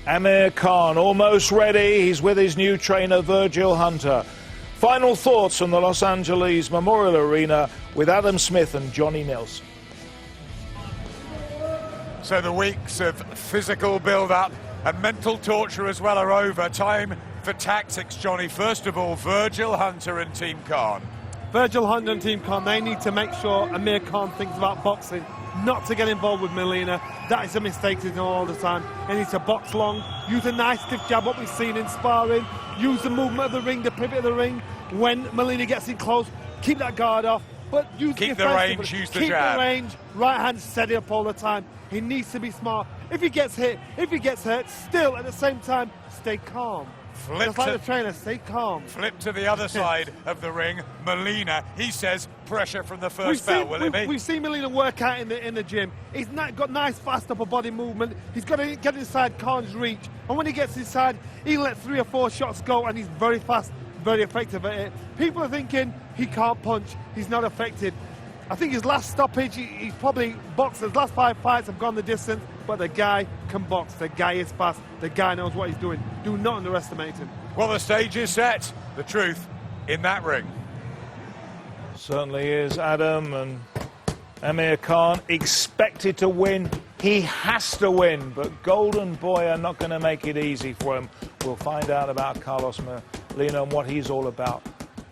Amir Khan almost ready. He's with his new trainer Virgil Hunter. Final thoughts from the Los Angeles Memorial Arena with Adam Smith and Johnny Nelson. So the weeks of physical build-up and mental torture as well are over. Time for tactics, Johnny. First of all, Virgil Hunter and Team Khan. Virgil Hunter and Team Khan, they need to make sure Amir Khan thinks about boxing, not to get involved with Molina. That is a mistake he's doing all the time. He needs to box long, use a nice stiff jab, what we've seen in sparring, use the movement of the ring, the pivot of the ring. When Molina gets in close, keep that guard off, but keep the range, use the jab. Keep the range, right hand steady up all the time. He needs to be smart. If he gets hit, if he gets hurt, still at the same time, stay calm. Just like the trainer, stay calm. Flip to the other side of the ring. Molina, he says pressure from the first bell, will it be? We've seen Molina work out in the gym. He's got nice, fast upper body movement. He's got to get inside Khan's reach. And when he gets inside, he'll let 3 or 4 shots go, and he's very fast, very effective at it. People are thinking he can't punch. He's not effective. I think his last stoppage, he's probably boxed. His last 5 fights have gone the distance, but the guy can box. The guy is fast. The guy knows what he's doing. Do not underestimate him. Well, the stage is set. The truth in that ring. Certainly is, Adam. And Amir Khan expected to win. He has to win, but Golden Boy are not going to make it easy for him. We'll find out about Carlos Molina and what he's all about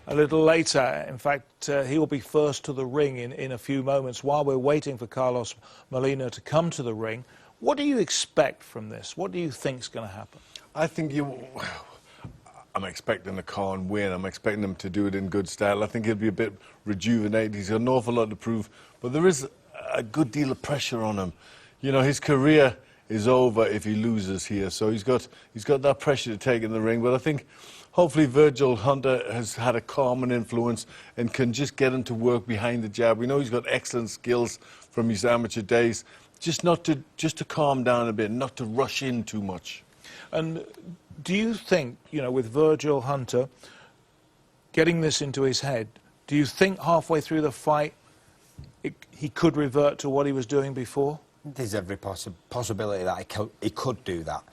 a little later. In fact, he will be first to the ring in a few moments. While we're waiting for Carlos Molina to come to the ring, what do you expect from this? What do you think is going to happen? I think I'm expecting a Khan win. I'm expecting him to do it in good style. I think he'll be a bit rejuvenated. He's got an awful lot to prove, but there is a good deal of pressure on him. You know, his career is over if he loses here, so he's got that pressure to take in the ring. But I think hopefully Virgil Hunter has had a calming influence and can just get him to work behind the jab. We know he's got excellent skills from his amateur days. Just to calm down a bit, not to rush in too much. And do you think, you know, with Virgil Hunter getting this into his head, do you think halfway through the fight he could revert to what he was doing before? There's every possibility that he could do that.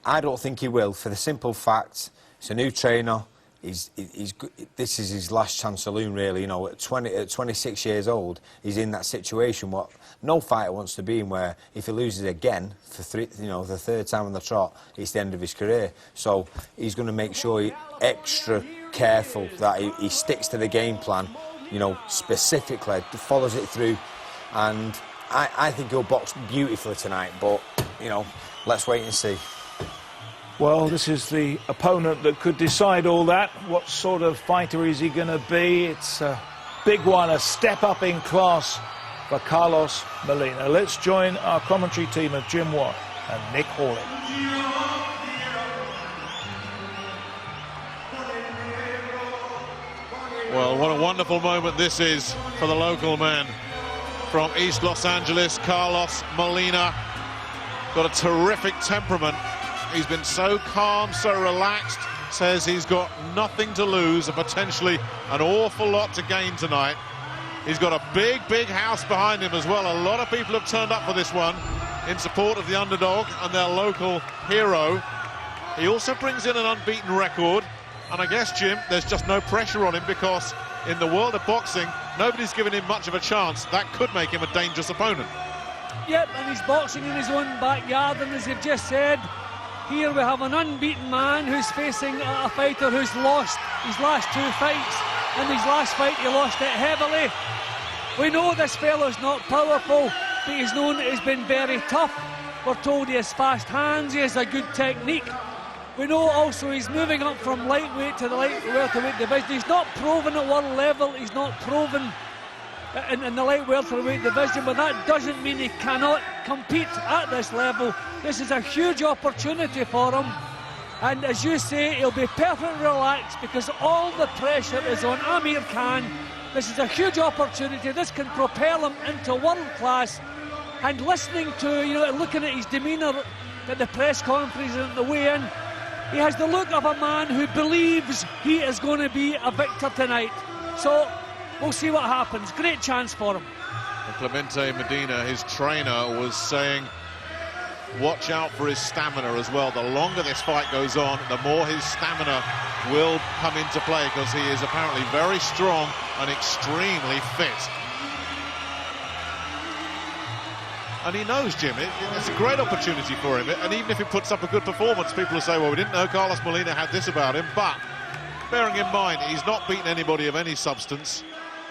I don't think he will, for the simple fact it's a new trainer. This is his last chance saloon, really. You know, at 26 years old, he's in that situation what no fighter wants to be in, where if he loses again for the 3rd time on the trot, it's the end of his career. So he's going to make sure he's extra careful that he sticks to the game plan, you know, specifically, follows it through, and I think he'll box beautifully tonight. But you know, let's wait and see. Well, this is the opponent that could decide all that. What sort of fighter is he going to be? It's a big one, a step up in class for Carlos Molina. Let's join our commentary team of Jim Watt and Nick Hawley. Well, what a wonderful moment this is for the local man from East Los Angeles, Carlos Molina. Got a terrific temperament. He's been so calm, so relaxed, says he's got nothing to lose and potentially an awful lot to gain tonight. He's got a big, big house behind him as well. A lot of people have turned up for this one in support of the underdog and their local hero. He also brings in an unbeaten record, and I guess, Jim, there's just no pressure on him because in the world of boxing, nobody's given him much of a chance. That could make him a dangerous opponent. Yep, and he's boxing in his own backyard, and as you've just said, here we have an unbeaten man who's facing a fighter who's lost his last 2 fights. In his last fight, he lost it heavily. We know this fellow's not powerful, but he's known as being very tough. We're told he has fast hands, he has a good technique. We know also he's moving up from lightweight to the welterweight division. He's not proven at world level, he's not proven in the light welterweight division, but that doesn't mean he cannot compete at this level. This is a huge opportunity for him, and as you say, he'll be perfectly relaxed because all the pressure is on Amir Khan. This is a huge opportunity. This can propel him into world class. And listening to, you know, looking at his demeanour at the press conference and the weigh-in, he has the look of a man who believes he is going to be a victor tonight. So we'll see what happens. Great chance for him. Clemente Medina, his trainer, was saying watch out for his stamina as well. The longer this fight goes on, the more his stamina will come into play, because he is apparently very strong and extremely fit. And he knows, Jim, it's a great opportunity for him. And even if he puts up a good performance, people will say, well, we didn't know Carlos Molina had this about him. But bearing in mind, he's not beaten anybody of any substance,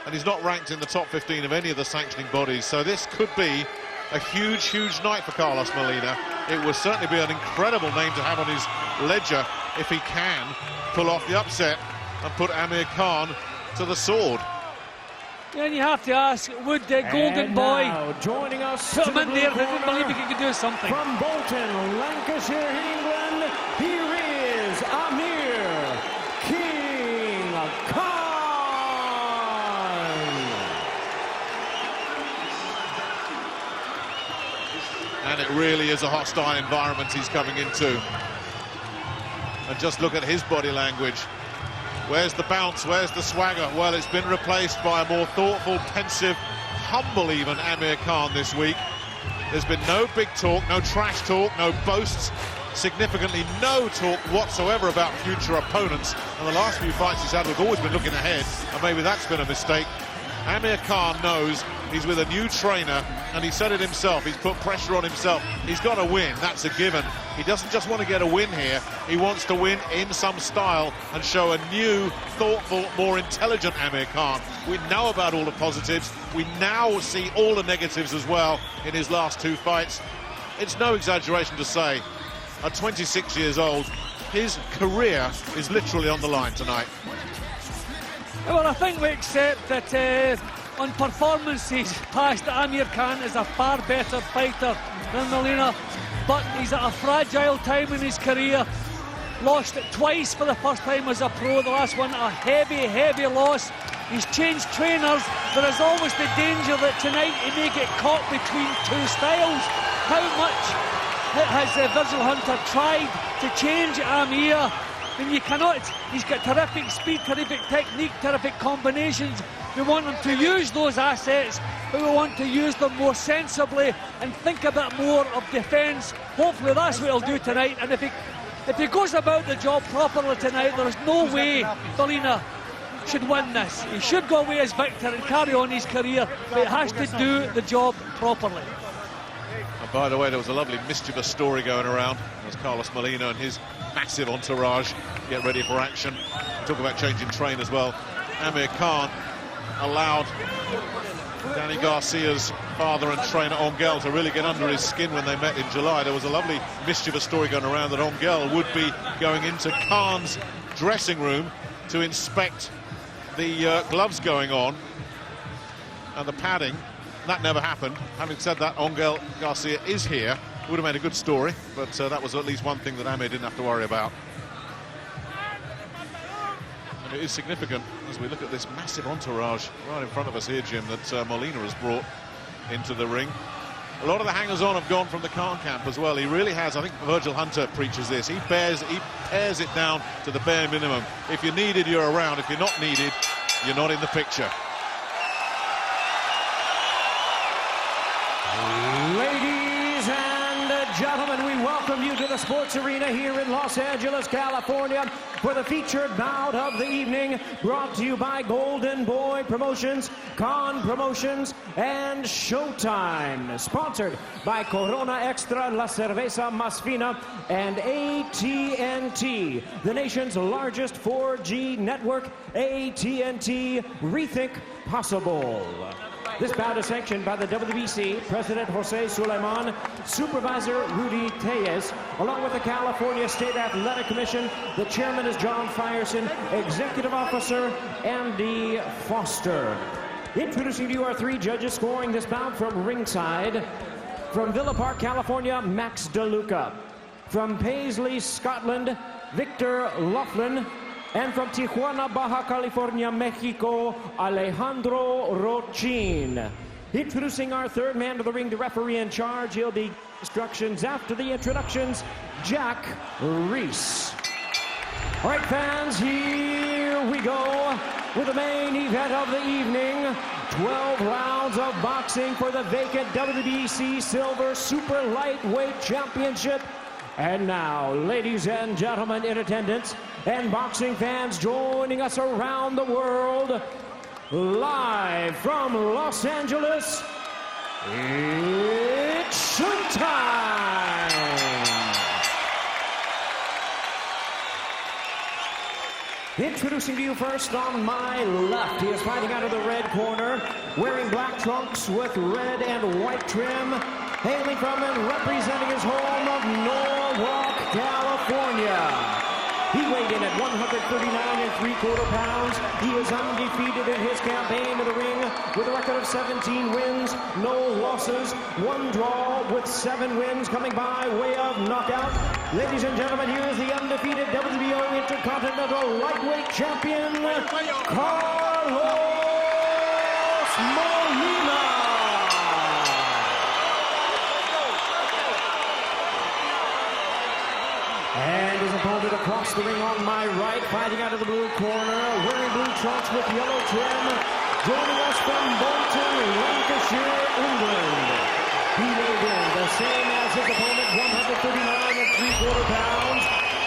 and he's not ranked in the top 15 of any of the sanctioning bodies. So this could be a huge, huge night for Carlos Molina. It will certainly be an incredible name to have on his ledger if he can pull off the upset and put Amir Khan to the sword. And you have to ask, would the Golden Boy joining us put him in there if he didn't believe he could do something? From Bolton, Lancashire, England, here is Amir King Khan. And it really is a hostile environment he's coming into. And just look at his body language. Where's the bounce? Where's the swagger? Well, it's been replaced by a more thoughtful, pensive, humble even Amir Khan this week. There's been no big talk, no trash talk, no boasts, significantly no talk whatsoever about future opponents. And the last few fights he's had, we've always been looking ahead, and maybe that's been a mistake. Amir Khan knows he's with a new trainer, and he said it himself, he's put pressure on himself. He's got to win, that's a given. He doesn't just want to get a win here, he wants to win in some style and show a new, thoughtful, more intelligent Amir Khan. We know about all the positives, we now see all the negatives as well in his last two fights. It's no exaggeration to say, at 26 years old, his career is literally on the line tonight. Well, I think we accept that on performances past, Amir Khan is a far better fighter than Molina, but he's at a fragile time in his career. Lost twice for the first time as a pro, the last one a heavy, heavy loss. He's changed trainers. There is always the danger that tonight he may get caught between two styles. How much has Virgil Hunter tried to change Amir? And you cannot. He's got terrific speed, terrific technique, terrific combinations. We want him to use those assets, but we want to use them more sensibly and think a bit more of defence. Hopefully that's what he'll do tonight. And if he goes about the job properly tonight, there is no way Molina should win this. He should go away as victor and carry on his career, but he has to do the job properly. And by the way, there was a lovely mischievous story going around as Carlos Molina and his massive entourage get ready for action. Talk about changing train as well. Amir Khan allowed Danny Garcia's father and trainer Ongel to really get under his skin when they met in July. There was a lovely mischievous story going around that Ongel would be going into Khan's dressing room to inspect the gloves going on and the padding. That never happened. Having said that, Ongel Garcia is here. Would have made a good story, but that was at least one thing that Amir didn't have to worry about. And it is significant as we look at this massive entourage right in front of us here, Jim, that Molina has brought into the ring. A lot of the hangers-on have gone from the Khan camp as well. He really has. I think Virgil Hunter preaches this. He pares it down to the bare minimum. If you're needed, you're around. If you're not needed, you're not in the picture. Ladies and gentlemen, we welcome you to the sports arena here in Los Angeles, California, for the featured bout of the evening, brought to you by Golden Boy Promotions, Khan Promotions, and Showtime. Sponsored by Corona Extra, La Cerveza Más Fina, and AT&T, the nation's largest 4G network. AT&T, rethink possible. This bout is sanctioned by the WBC, President Jose Suleiman, Supervisor Rudy Tellez, along with the California State Athletic Commission. The chairman is John Frierson, Executive Officer Andy Foster. Introducing to you our three judges scoring this bout from ringside. From Villa Park, California, Max DeLuca. From Paisley, Scotland, Victor Laughlin. And from Tijuana, Baja California, Mexico, Alejandro Rochin. Introducing our third man to the ring, the referee in charge. He'll be instructions after the introductions, Jack Reese. All right, fans, here we go with the main event of the evening. 12 rounds of boxing for the vacant WBC Silver Super Lightweight Championship. And now, ladies and gentlemen in attendance and boxing fans joining us around the world, live from Los Angeles, it's showtime! Introducing to you first on my left, he is fighting out of the red corner, wearing black trunks with red and white trim, hailing from and representing his home of Norwalk, California. He weighed in at 139 3/4 pounds. He is undefeated in his campaign to the ring with a record of 17 wins, no losses, 1 draw with 7 wins coming by way of knockout. Ladies and gentlemen, here is the undefeated WBO Intercontinental Lightweight Champion, Carlos Molina. And his opponent across the ring on my right, fighting out of the blue corner, wearing blue trunks with yellow trim, joining us from Bolton, Lancashire, England. He weighed in the same as his opponent, 139 3/4 pounds,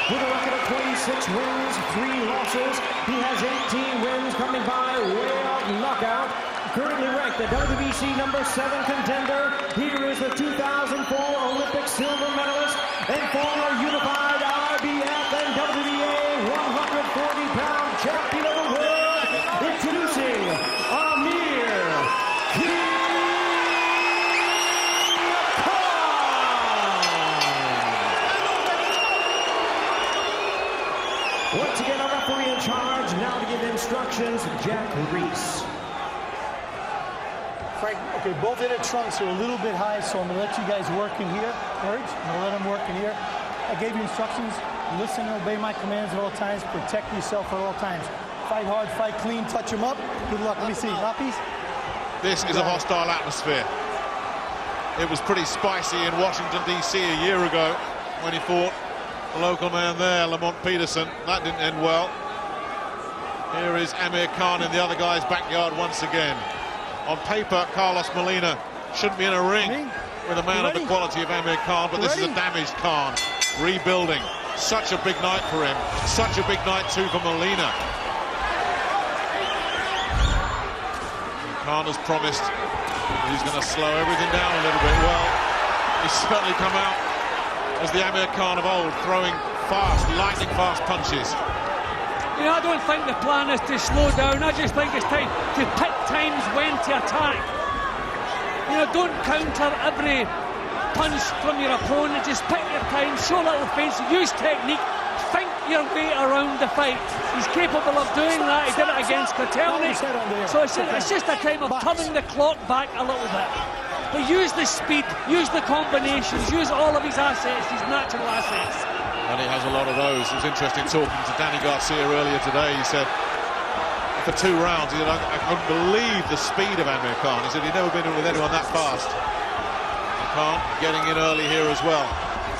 with a record of 26 wins, 3 losses. He has 18 wins coming by way of knockout. Currently ranked the WBC #7 contender. Here is the 2004 Olympic silver medalist and former unified IBF and WBA 140-pound champion of the world. Introducing Amir. Once again, a referee in charge. Now to give instructions, Jack Reese. Frank, okay, both inner trunks are a little bit high, so I'm going to let you guys work in here. I'm going to let them work in here. I gave you instructions. Listen and obey my commands at all times. Protect yourself at all times. Fight hard, fight clean, touch them up. Good luck. Let me see. Lappies? This is a hostile atmosphere. It was pretty spicy in Washington, D.C. a year ago when he fought the local man there, Lamont Peterson. That didn't end well. Here is Amir Khan in the other guy's backyard once again. On paper, Carlos Molina shouldn't be in a ring with a man of the quality of Amir Khan, but this is a damaged Khan, rebuilding. Such a big night for him. Such a big night, too, for Molina. Khan has promised he's going to slow everything down a little bit. Well, he's certainly come out as the Amir Khan of old, throwing fast, lightning-fast punches. You know, I don't think the plan is to slow down. I just think it's time to pick times when to attack. You know, don't counter every punch from your opponent. Just pick your time, show little face, use technique, think your way around the fight. He's capable of doing that. He did it against Kotelny. So it's just a time of turning the clock back a little bit. But use the speed, use the combinations, use all of his assets, his natural assets. And he has a lot of those. It was interesting talking to Danny Garcia earlier today. He said, for 2 rounds, he said, I couldn't believe the speed of Amir Khan. He said he'd never been in with anyone that fast. Khan getting in early here as well.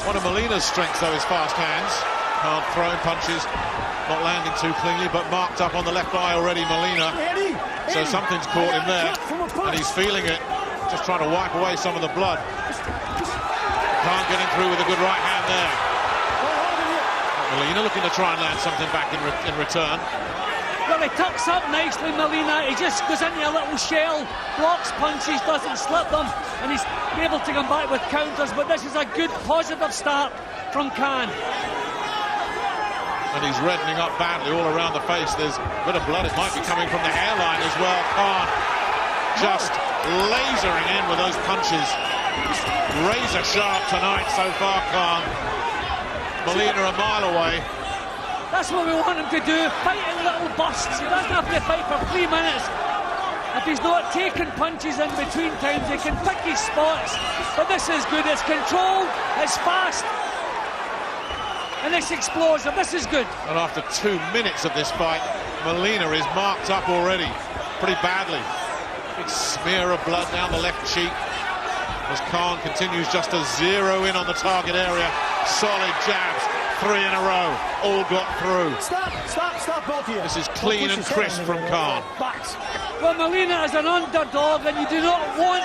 One of Molina's strengths, though, is fast hands. Khan throwing punches, not landing too cleanly, but marked up on the left eye already, Molina. So something's caught him there, and he's feeling it. Just trying to wipe away some of the blood. Khan getting through with a good right hand there. Molina looking to try and land something back in return. Well, he tucks up nicely, Molina. He just goes into a little shell, blocks punches, doesn't slip them, and he's able to come back with counters. But this is a good, positive start from Khan. And he's reddening up badly all around the face. There's a bit of blood. It might be coming from the hairline as well. Khan just lasering in with those punches. Razor sharp tonight so far, Khan. Molina a mile away. That's what we want him to do, fight in little bursts. He doesn't have to fight for 3 minutes. If he's not taking punches in between times, he can pick his spots. But this is good, it's controlled, it's fast, and it's explosive. This is good. And after 2 minutes of this fight, Molina is marked up already, pretty badly. Big smear of blood down the left cheek as Khan continues just to zero in on the target area. Solid jabs, 3 in a row, all got through. Stop, both of you. This is clean and crisp from Khan. Box. Well, Molina is an underdog, and you do not want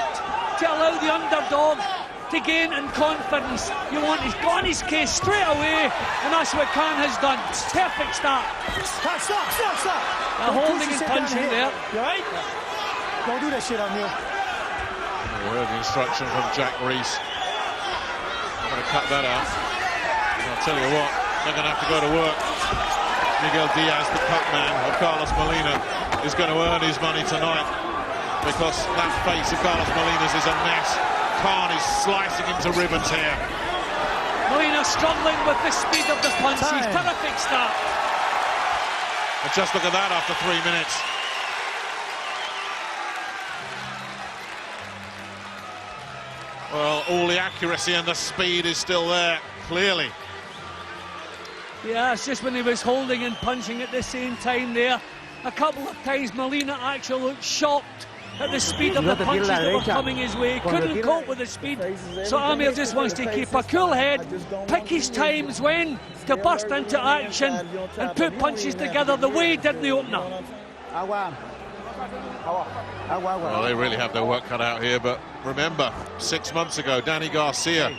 to allow the underdog to gain in confidence. You want he's got his case straight away, and that's what Khan has done. Perfect start. Stop. Holding and punching there. You all right? Don't do that shit on here. We heard the instruction from Jack Reese. I'm going to cut that out. I'll tell you what, they're going to have to go to work. Miguel Diaz, the cut man of Carlos Molina, is going to earn his money tonight, because that face of Carlos Molina's is a mess. Khan is slicing into ribbons here. Molina struggling with the speed of the punches. Terrific start. And just look at that after 3 minutes. Well, all the accuracy and the speed is still there, clearly. Yeah, it's just when he was holding and punching at the same time there. A couple of times Molina actually looked shocked at the speed of the punches that were coming his way. Couldn't cope with the speed. So Amir just wants to keep a cool head, pick his times when to burst into action and put punches together the way he did in the opener. Well, they really have their work cut out here, but remember, 6 months ago, Danny Garcia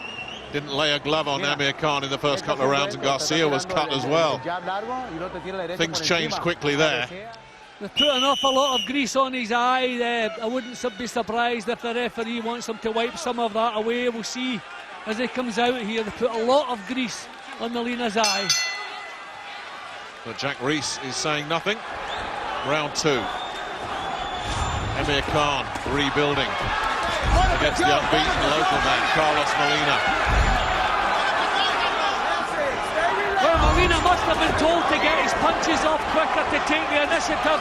didn't lay a glove on Amir Khan in the first couple of rounds, and Garcia was cut as well. Things changed quickly there. They put an awful lot of grease on his eye. I wouldn't be surprised if the referee wants him to wipe some of that away. We'll see as he comes out here. They put a lot of grease on Molina's eye. But Jack Reese is saying nothing. Round 2. Amir Khan rebuilding against the unbeaten local man, Carlos Molina. Well, Molina must have been told to get his punches off quicker to take the initiative.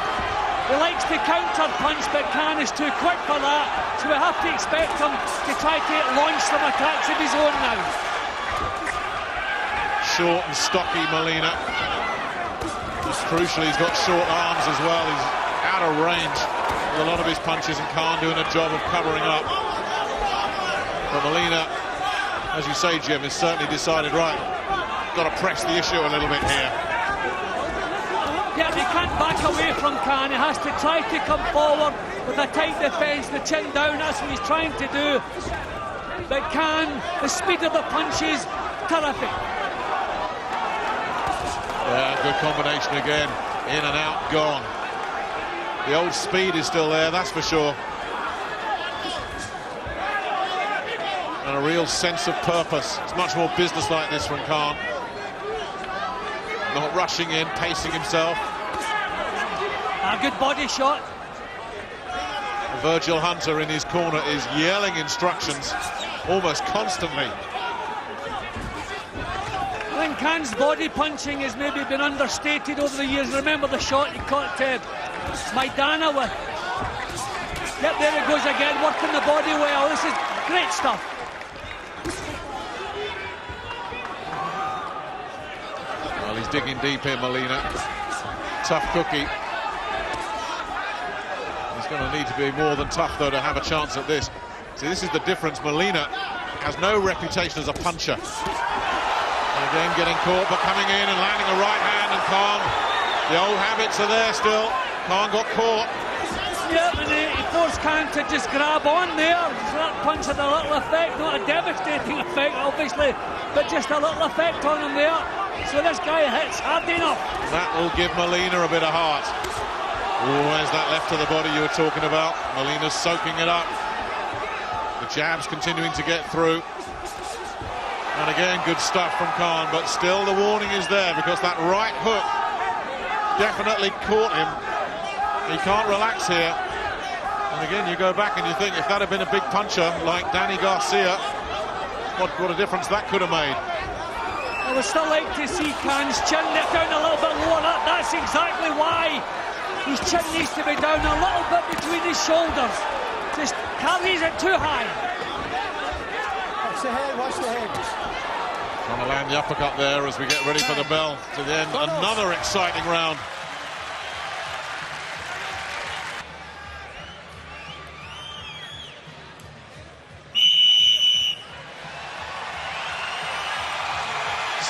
He likes to counter punch, but Khan is too quick for that. So we have to expect him to try to launch some attacks of his own now. Short and stocky Molina. Crucially, he's got short arms as well. He's out of range with a lot of his punches, and Khan doing a job of covering up. But Molina, as you say, Jim, has certainly decided, right, got to press the issue a little bit here. Yeah, he can't back away from Khan. He has to try to come forward with a tight defence, the chin down. That's what he's trying to do. But Khan, the speed of the punches, terrific. Yeah, good combination again. In and out, gone. The old speed is still there, that's for sure. And a real sense of purpose. It's much more business-like this from Khan. Not rushing in, pacing himself. A good body shot. Virgil Hunter in his corner is yelling instructions almost constantly. I think Khan's body punching has maybe been understated over the years. Remember the shot he caught Maidana with. Yep, there it goes again, working the body well. This is great stuff. Well, he's digging deep here, Molina. Tough cookie. He's going to need to be more than tough, though, to have a chance at this. See, this is the difference. Molina has no reputation as a puncher. And again, getting caught, but coming in and landing a right hand, and Khan, the old habits are there still. Khan got caught. Yeah, and he forced Khan to just grab on there. So that punch had a little effect, not a devastating effect, obviously, but just a little effect on him there. So this guy hits hard enough. That will give Molina a bit of heart. Ooh, where's that left to the body you were talking about? Molina's soaking it up. The jabs continuing to get through. And again, good stuff from Khan, but still the warning is there, because that right hook definitely caught him. He can't relax here. And again, you go back and you think, if that had been a big puncher like Danny Garcia, what a difference that could have made. I would still like to see Khan's chin down a little bit lower. That's exactly why. His chin needs to be down a little bit between his shoulders. Just carries it too high. Watch the head, watch the head. Trying to land the uppercut there as we get ready for the bell to the end. Another exciting round.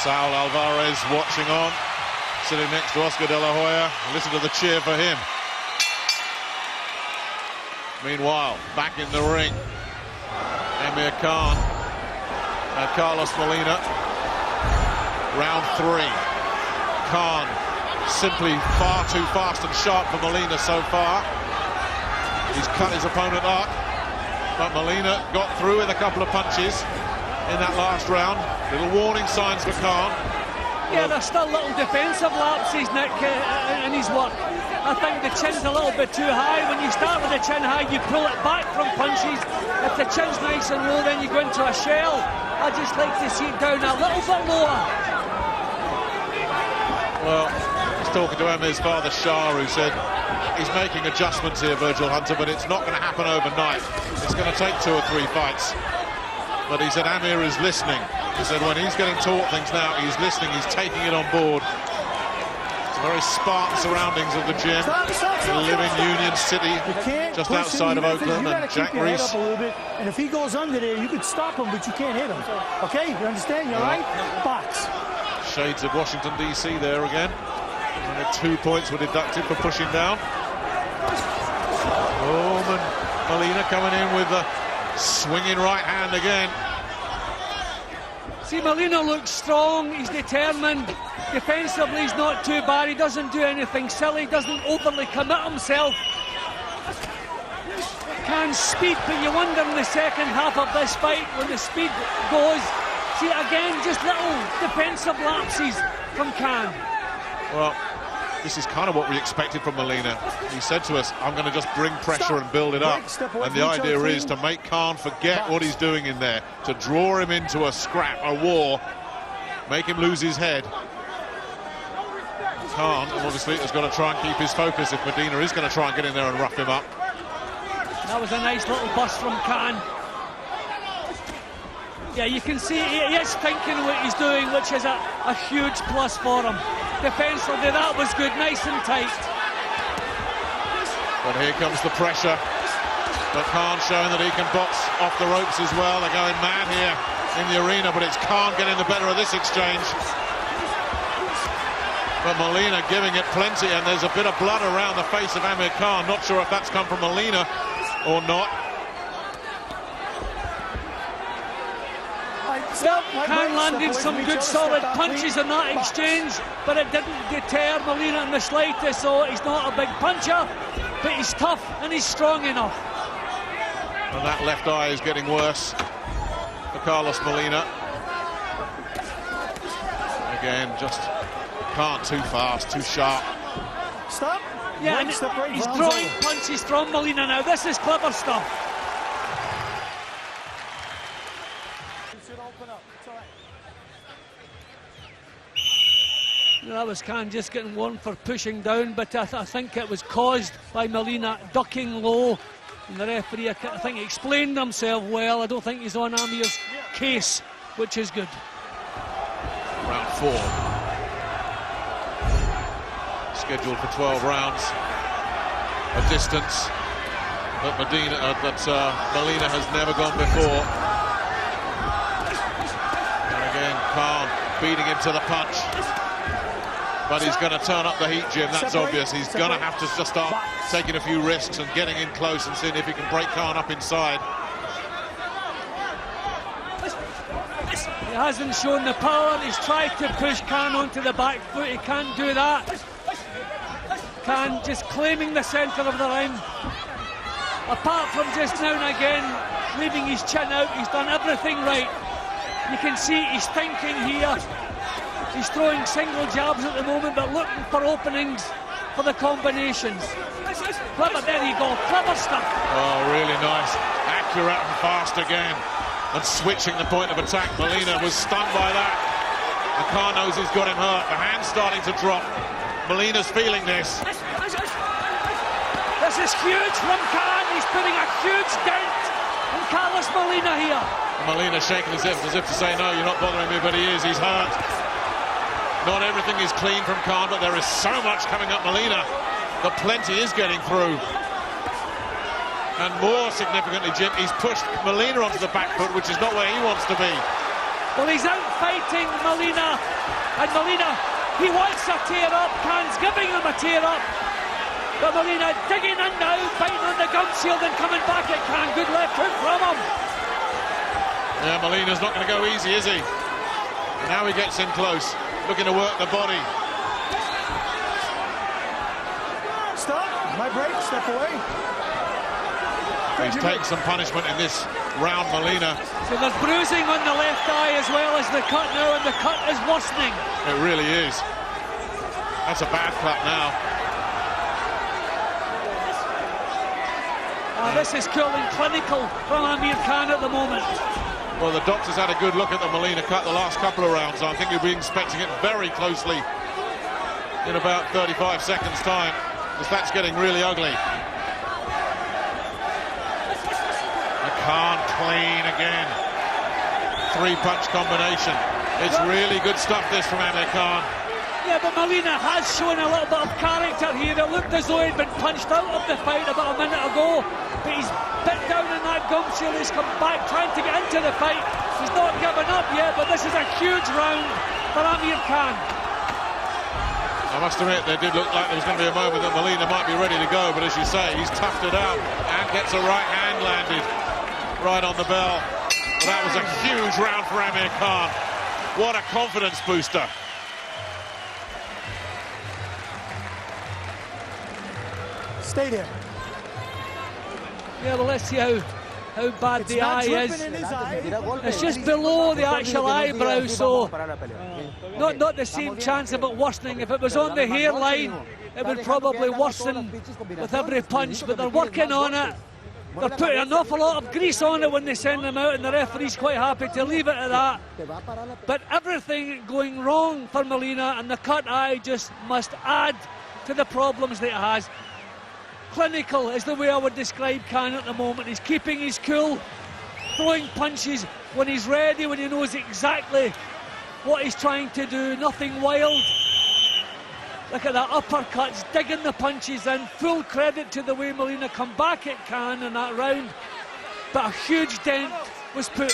Saul Alvarez watching on, sitting next to Oscar De La Hoya. Listen to the cheer for him. Meanwhile, back in the ring, Amir Khan and Carlos Molina. Round 3. Khan simply far too fast and sharp for Molina so far. He's cut his opponent up, but Molina got through with a couple of punches in that last round. Little warning signs for Khan. Yeah, there's still little defensive lapses, Nick, in his work. I think the chin's a little bit too high. When you start with the chin high, you pull it back from punches. If the chin's nice and low, then you go into a shell. I just like to see it down a little bit lower. Well, he's talking to Amir's father, Shah, who said he's making adjustments here, Virgil Hunter, but it's not going to happen overnight. It's going to take 2 or 3 fights. But he said Amir is listening. He said when he's getting taught things now, he's listening, he's taking it on board. It's very Spartan surroundings of the gym. They live in Union City, just outside of Oakland, and Jack Reese. And if he goes under there, you could stop him, but you can't hit him. Okay, you understand? You're right? Box. Shades of Washington, D.C. there again. Only 2 points were deducted for pushing down. Oh, and Molina coming in with the swinging right hand again. See, Molina looks strong, he's determined. Defensively, he's not too bad. He doesn't do anything silly, doesn't overly commit himself. Can speed, but you wonder in the second half of this fight when the speed goes. See, again, just little defensive lapses from Khan. Well, this is kind of what we expected from Molina. He said to us, I'm going to just bring pressure and build it up. And the idea is to make Khan forget what he's doing in there, to draw him into a scrap, a war, make him lose his head. Khan, obviously, has got to try and keep his focus if Medina is going to try and get in there and rough him up. That was a nice little bust from Khan. Yeah, you can see he is thinking what he's doing, which is a huge plus for him. Defensively, that was good, nice and tight. But here comes the pressure. But Khan showing that he can box off the ropes as well. They're going mad here in the arena, but it's Khan getting the better of this exchange. But Molina giving it plenty, and there's a bit of blood around the face of Amir Khan. Not sure if that's come from Molina or not. Well, Khan landed some good solid punches in that exchange, but it didn't deter Molina in the slightest, so he's not a big puncher, but he's tough and he's strong enough. And that left eye is getting worse for Carlos Molina. Again, just can't, too fast, too sharp. Stop. Yeah, and he's throwing punches from Molina now. This is clever stuff. That was Khan just getting one for pushing down, but I think it was caused by Molina ducking low. And the referee, I think, explained himself well. I don't think he's on Amir's case, which is good. Round 4. Scheduled for 12 rounds. A distance that Molina has never gone before. And again, Khan beating him to the punch. But he's going to turn up the heat, Jim, that's obvious. He's going to have to just start taking a few risks and getting in close and seeing if he can break Khan up inside. He hasn't shown the power. He's tried to push Khan onto the back foot. He can't do that. Khan just claiming the centre of the ring. Apart from just now and again leaving his chin out, he's done everything right. You can see he's thinking here. He's throwing single jabs at the moment, but looking for openings for the combinations. Clever, there you go, clever stuff. Oh, really nice. Accurate and fast again. And switching the point of attack. Molina was stunned by that. And Khan knows he's got him hurt. The hand's starting to drop. Molina's feeling this. This is huge from Khan. He's putting a huge dent in Carlos Molina here. And Molina shaking his hips as if to say, no, you're not bothering me, but he is. He's hurt. Not everything is clean from Khan, but there is so much coming up Molina that plenty is getting through. And more significantly, Jim, he's pushed Molina onto the back foot, which is not where he wants to be. Well, he's out fighting Molina, and Molina, he wants a tear up. Khan's giving him a tear up, But Molina digging in now, biting on the gum shield and coming back at Khan. Good left hook from him. Yeah, Molina's not going to go easy, is he? Now he gets in close, looking to work the body. Stop. My break. Step away. He's taking some punishment in this round, Molina. So there's bruising on the left eye as well as the cut now, and the cut is worsening. It really is. That's a bad cut now. This is cool and clinical from Amir Khan at the moment. Well, the doctor's had a good look at the Molina cut the last couple of rounds. I think he'll be inspecting it very closely in about 35 seconds' time, because that's getting really ugly. Khan clean again. Three-punch combination. It's really good stuff, this, from Amir Khan. Yeah, but Molina has shown a little bit of character here. It looked as though he'd been punched out of the fight about a minute ago, but he's bit down in that gum shield. He's come back trying to get into the fight. He's not given up yet, but this is a huge round for Amir Khan. I must admit, there did look like there was going to be a moment that Molina might be ready to go, but as you say, he's toughed it out and gets a right hand landed right on the bell. Well, that was a huge round for Amir Khan. What a confidence booster. Stay there. Yeah, well, let's see how bad the eye is. It's just below the actual eyebrow, so not the same chance of it worsening. If it was on the hairline, it would probably worsen with every punch, but they're working on it. They're putting an awful lot of grease on it when they send them out, and the referee's quite happy to leave it at that. But everything going wrong for Molina, and the cut eye just must add to the problems that it has. Clinical is the way I would describe Khan at the moment. He's keeping his cool, throwing punches when he's ready, when he knows exactly what he's trying to do. Nothing wild. Look at that uppercuts, digging the punches in. Full credit to the way Molina come back at Khan in that round. But a huge dent was put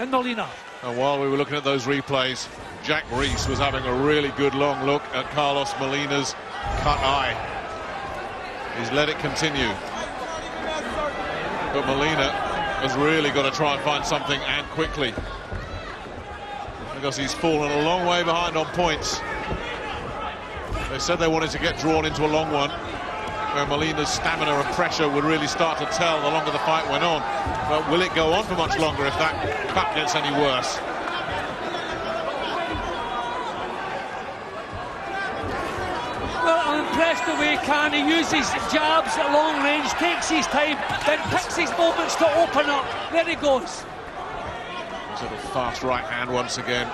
in Molina. And while we were looking at those replays, Jack Reese was having a really good long look at Carlos Molina's cut eye. He's let it continue. But Molina has really got to try and find something, and quickly, because he's fallen a long way behind on points. They said they wanted to get drawn into a long one, where Molina's stamina and pressure would really start to tell the longer the fight went on. But will it go on for much longer if that cut gets any worse? Well, I'm impressed the way Khan, he uses jabs at long range, takes his time, then picks his moments to open up. There he goes. His little fast right hand once again.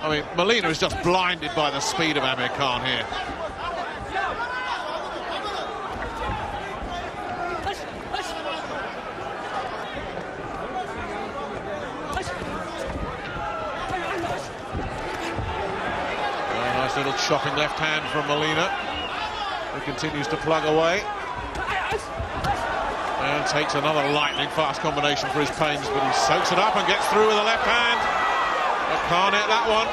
I mean, Molina is just blinded by the speed of Amir Khan here. Nice little chopping left hand from Molina, who continues to plug away. And takes another lightning fast combination for his pains, but he soaks it up and gets through with a left hand. But can't hit that one.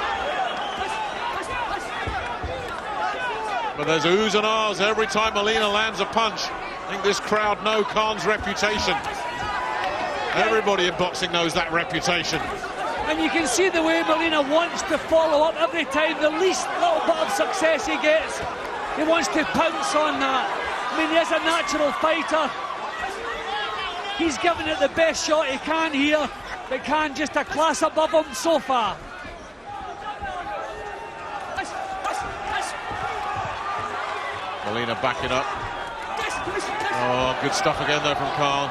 But there's oohs and ahs every time Molina lands a punch. I think this crowd know Khan's reputation. Everybody in boxing knows that reputation. And you can see the way Molina wants to follow up every time. The least little bit of success he gets, he wants to pounce on that. I mean, he is a natural fighter. He's given it the best shot he can here, but Khan just a class above him so far. Molina backing up. Oh, good stuff again there from Khan.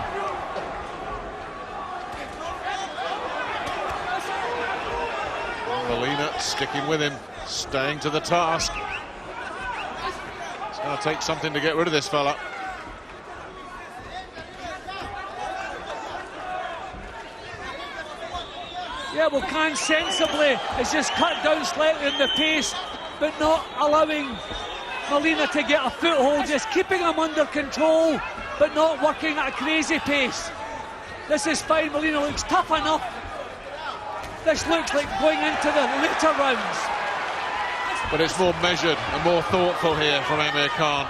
Molina sticking with him, staying to the task. It's going to take something to get rid of this fella. Yeah, well, Khan sensibly has just cut down slightly in the pace, but not allowing Molina to get a foothold, just keeping him under control, but not working at a crazy pace. This is fine. Molina looks tough enough. This looks like going into the later rounds. But it's more measured and more thoughtful here from Amir Khan.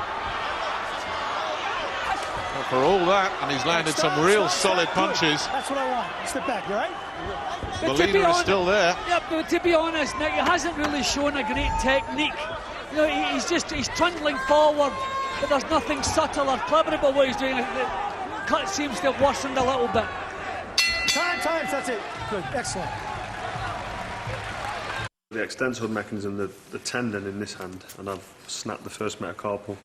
But for all that, and he's landed some real solid punches. That's what I want. Step back, you all right? Molina is still there. Yeah, but to be honest, Nick, he hasn't really shown a great technique. You know, he's trundling forward, but there's nothing subtle or clever about what he's doing. The cut seems to have worsened a little bit. Times, that's it. Good, excellent. The extensor mechanism, the tendon in this hand, and I've snapped the first metacarpal.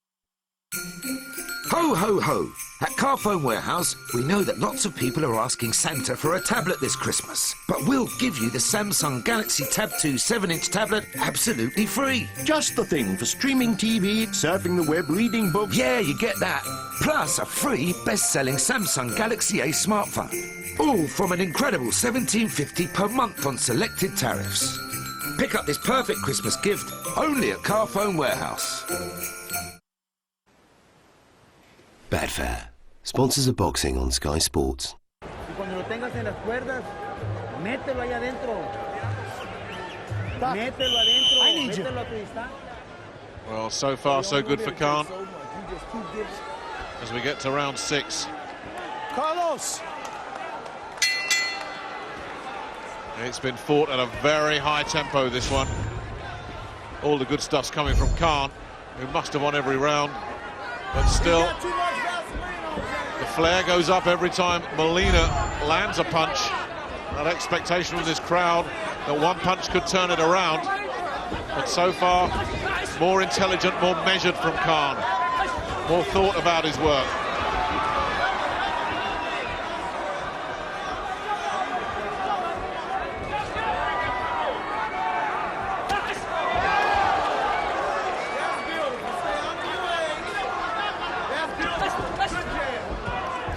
Ho, ho, ho! At Carphone Warehouse, we know that lots of people are asking Santa for a tablet this Christmas. But we'll give you the Samsung Galaxy Tab 2 7-inch tablet absolutely free. Just the thing for streaming TV, surfing the web, reading books. Yeah, you get that. Plus a free best-selling Samsung Galaxy A smartphone. All from an incredible $17.50 per month on selected tariffs. Pick up this perfect Christmas gift only at Carphone Warehouse. Bad Fair sponsors of boxing on Sky Sports. I need you. Well, so far so good for Khan. As we get to round 6. Carlos! It's been fought at a very high tempo, this one. All the good stuff's coming from Khan, who must have won every round. But still, the flare goes up every time Molina lands a punch. That expectation with this crowd that one punch could turn it around. But so far, more intelligent, more measured from Khan. More thought about his work.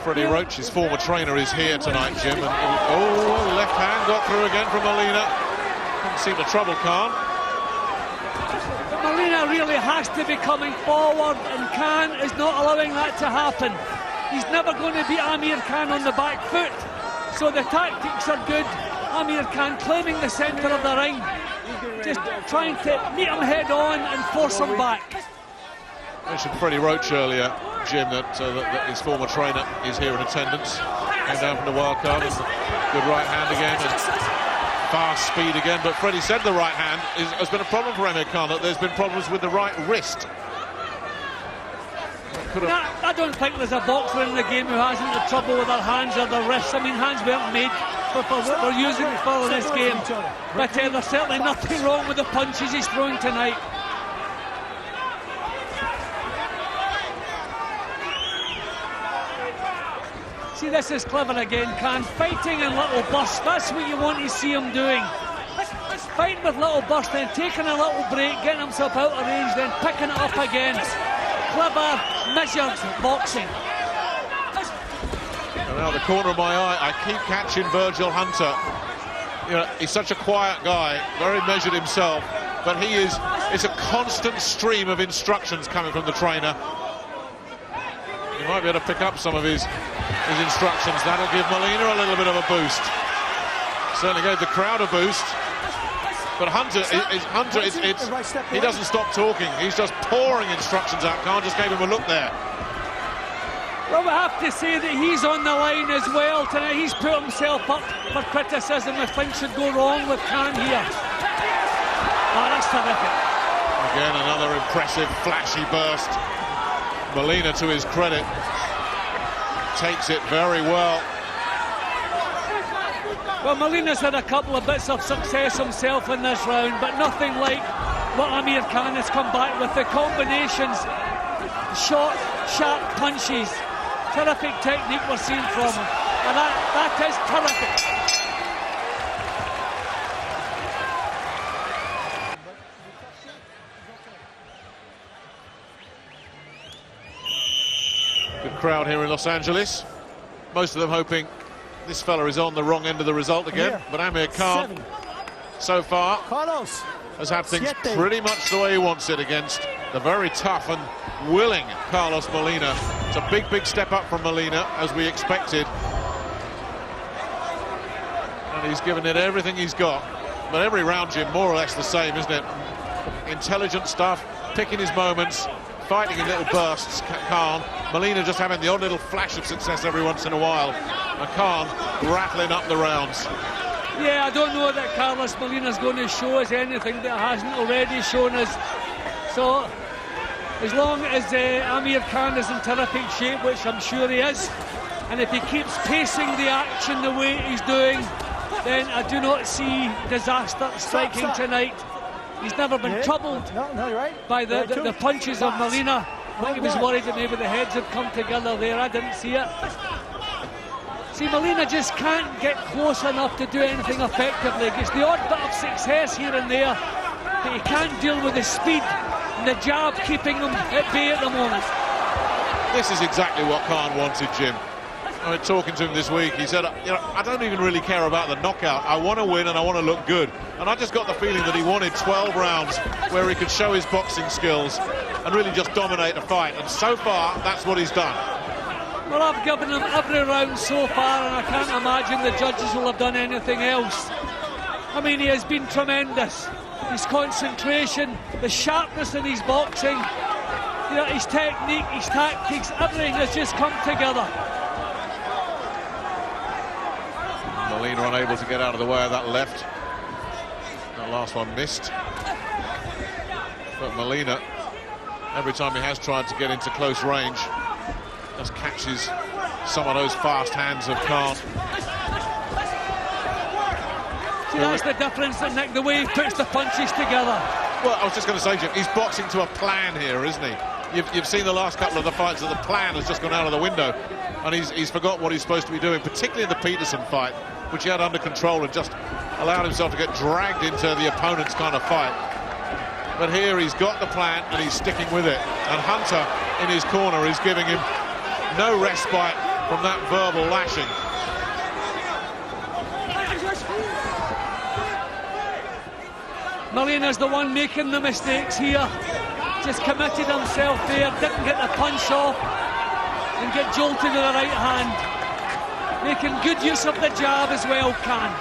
Freddie Roach, his former trainer, is here tonight, Jim. And, oh, left hand got through again from Molina. Didn't seem to trouble Khan. But Molina really has to be coming forward, and Khan is not allowing that to happen. He's never going to beat Amir Khan on the back foot. So the tactics are good. Amir Khan claiming the centre of the ring. Just trying to meet him head on and force him back. Mentioned Freddie Roach earlier, Jim, that his former trainer is here in attendance. Came down from the wild card, and good right hand again, and fast speed again. But Freddie said the right hand has been a problem for Amir Khan, that there's been problems with the right wrist. I don't think there's a boxer in the game who hasn't the trouble with their hands or their wrists. I mean, hands weren't made for what they're using for in this game. But there's certainly nothing wrong with the punches he's throwing tonight. See, this is clever again, Khan. Fighting in little bursts, that's what you want to see him doing. Fighting with little bursts, then taking a little break, getting himself out of range, then picking it up again. Clever, measured boxing. And out the corner of my eye, I keep catching Virgil Hunter. You know, he's such a quiet guy, very measured himself, but it's a constant stream of instructions coming from the trainer. You might be able to pick up some of his instructions. That'll give Molina a little bit of a boost. Certainly gave the crowd a boost. But Hunter, he doesn't stop talking. He's just pouring instructions out. Khan just gave him a look there. Well, we have to say that he's on the line as well tonight. He's put himself up for criticism if things should go wrong with Khan here. Oh, that's terrific. Again, another impressive, flashy burst. Molina, to his credit, takes it very well. Well, Molina's had a couple of bits of success himself in this round, but nothing like what Amir Khan has come back with. The combinations, short, sharp punches, terrific technique we're seeing from him, and that is terrific. Crowd here in Los Angeles, most of them hoping this fella is on the wrong end of the result again, but Amir Khan so far has had things pretty much the way he wants it against the very tough and willing Carlos Molina. It's a big step up from Molina, as we expected, and he's given it everything he's got. But every round, Jim, more or less the same, isn't it? intelligent stuff, picking his moments, fighting in little bursts. Khan, Molina just having the odd little flash of success every once in a while, and Khan rattling up the rounds. Yeah, I don't know that Carlos Molina's going to show us anything that hasn't already shown us. So, as long as Amir Khan is in terrific shape, which I'm sure he is, and if he keeps pacing the action the way he's doing, then I do not see disaster striking tonight. He's never been troubled by the punches of Molina. I think he was worried that maybe the heads had come together there. I didn't see it. See, Molina just can't get close enough to do anything effectively. Gets the odd bit of success here and there, but he can't deal with the speed and the jab keeping him at bay at the moment. This is exactly what Khan wanted, Jim. I mean, talking to him this week, he said, you know, I don't even really care about the knockout. I want to win and I want to look good. And I just got the feeling that he wanted 12 rounds where he could show his boxing skills and really just dominate a fight. And so far, that's what he's done. Well, I've given him every round so far, and I can't imagine the judges will have done anything else. I mean, he has been tremendous. His concentration, the sharpness in his boxing, you know, his technique, his tactics, everything has just come together. Molina unable to get out of the way of that left. That last one missed. But Molina, every time he has tried to get into close range, just catches some of those fast hands of Khan. See, that's the difference, Nick, the way he puts the punches together. Well, I was just going to say, Jim, he's boxing to a plan here, isn't he? You've seen the last couple of the fights that the plan has just gone out of the window, and he's forgot what he's supposed to be doing, particularly in the Peterson fight, which he had under control and just allowed himself to get dragged into the opponent's kind of fight. But here he's got the plan and he's sticking with it. And Hunter in his corner is giving him no respite from that verbal lashing. Molina's the one making the mistakes here. Just committed himself there, didn't get the punch off and get jolted with the right hand. Making good use of the jab as well, Khan.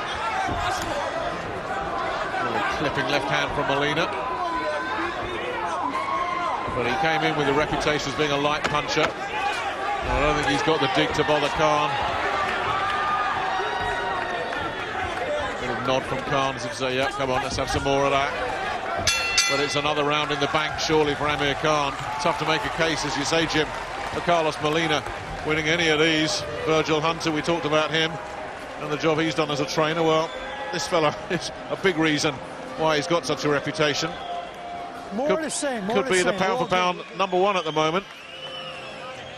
Clipping left hand from Molina. But he came in with a reputation as being a light puncher. I don't think he's got the dig to bother Khan. Little nod from Khan as if to say, yeah, come on, let's have some more of that. But it's another round in the bank, surely, for Amir Khan. Tough to make a case, as you say, Jim, for Carlos Molina winning any of these. Virgil Hunter, we talked about him and the job he's done as a trainer. Well, this fella is a big reason why he's got such a reputation. Could be the pound-for-pound #1 at the moment.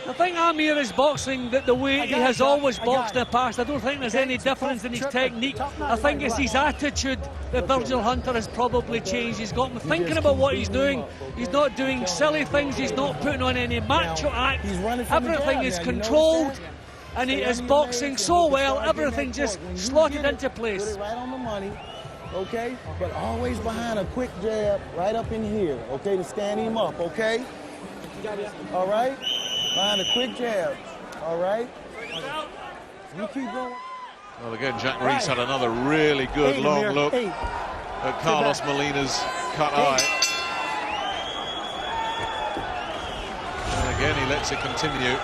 I think Amir is boxing the way he has always boxed in the past. I don't think there's any difference in his technique. I think it's his attitude that Virgil Hunter has probably changed. He's got him thinking about what he's doing. He's not doing silly things. He's not putting on any macho act. Everything is controlled, and he is boxing so well. Everything just slotted into place. Right on the money, okay? But always behind a quick jab right up in here, okay, to stand him up, okay? All right? Behind a quick jab, all right? You keep going. Well, again, Jack Reese had another really good long look at Carlos Molina's cut eye. And again, he lets it continue.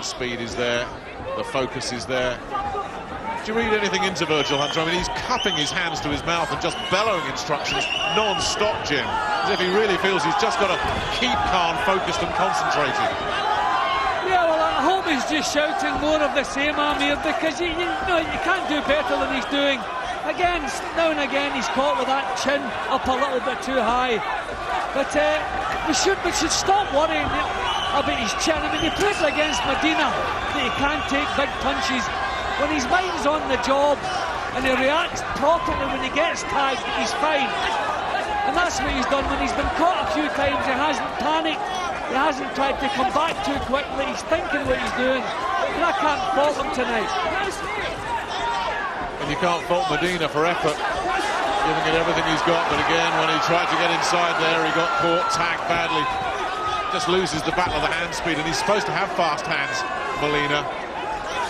Speed is there, the focus is there. Do you read anything into Virgil Hunter? I mean, he's cupping his hands to his mouth and just bellowing instructions non-stop, Jim, as if he really feels he's just got to keep Khan focused and concentrated. Yeah, well, I hope he's just shouting more of the same, Amir, because you know you can't do better than he's doing. Again, now and again, he's caught with that chin up a little bit too high. But we should stop worrying about his chin. I mean, he proved against Medina that he can't take big punches. When his mind's on the job and he reacts properly when he gets tagged, he's fine. And that's what he's done. When he's been caught a few times, he hasn't panicked. He hasn't tried to come back too quickly. He's thinking what he's doing. And I can't fault him tonight. And you can't fault Medina for effort. Giving it everything he's got, but again, when he tried to get inside there, he got caught, tagged badly. Just loses the battle of the hand speed, and he's supposed to have fast hands, Molina,